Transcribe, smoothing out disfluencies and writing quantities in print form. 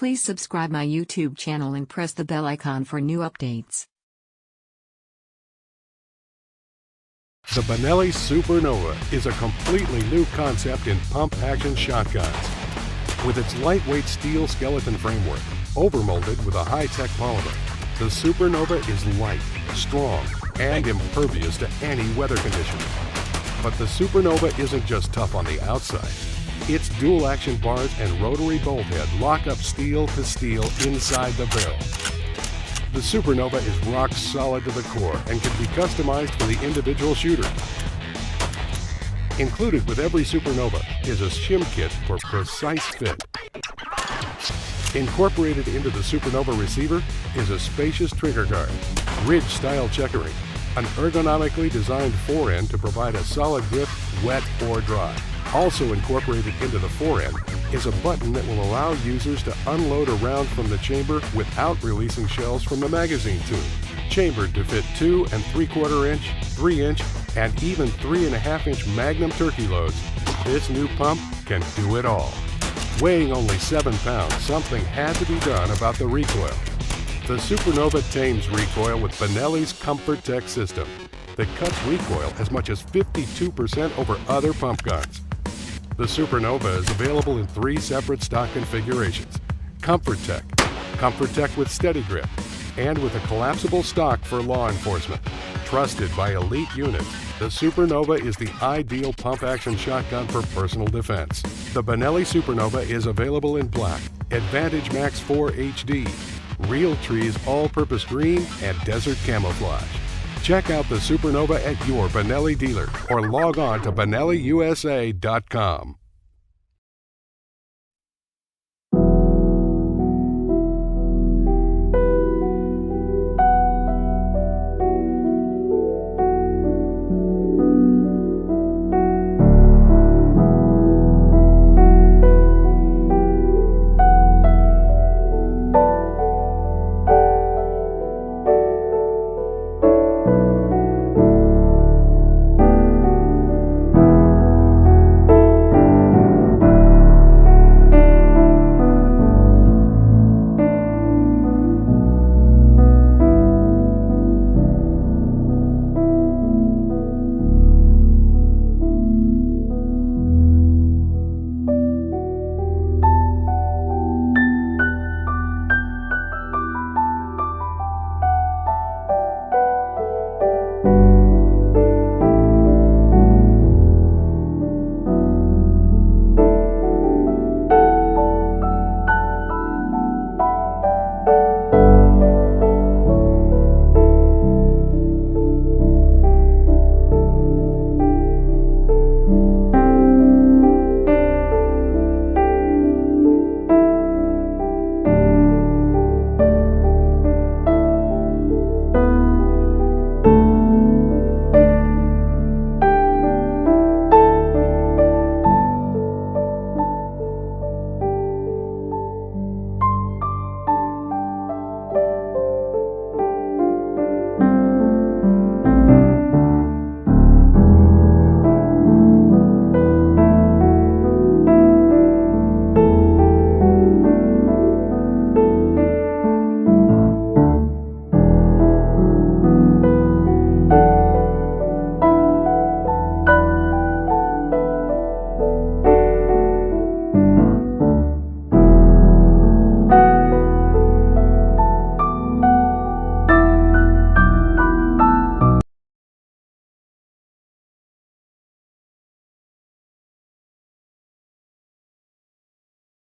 Please subscribe my YouTube channel and press the bell icon for new updates. The Benelli SuperNova is a completely new concept in pump-action shotguns. With its lightweight steel skeleton framework, overmolded with a high-tech polymer, the SuperNova is light, strong, and impervious to any weather condition. But the SuperNova isn't just tough on the outside. Its dual-action bars and rotary bolt head lock up steel to steel inside the barrel. The SuperNova is rock solid to the core and can be customized for the individual shooter. Included with every SuperNova is a shim kit for precise fit. Incorporated into the SuperNova receiver is a spacious trigger guard, ridge-style checkering, an ergonomically designed forend to provide a solid grip, wet or dry. Also incorporated into the forend is a button that will allow users to unload a round from the chamber without releasing shells from the magazine tube. Chambered to fit 2 3/4 inch, 3 inch, and even 3.5 inch Magnum turkey loads, this new pump can do it all. Weighing only 7 pounds, something had to be done about the recoil. The SuperNova tames recoil with Benelli's Comfort Tech system that cuts recoil as much as 52% over other pump guns. The SuperNova is available in 3 separate stock configurations: Comfort Tech with Steady Grip, and with a collapsible stock for law enforcement. Trusted by elite units, the SuperNova is the ideal pump-action shotgun for personal defense. The Benelli SuperNova is available in black, Advantage Max 4 HD, Real Trees All-Purpose Green, and Desert Camouflage. Check out the SuperNova at your Benelli dealer or log on to BenelliUSA.com.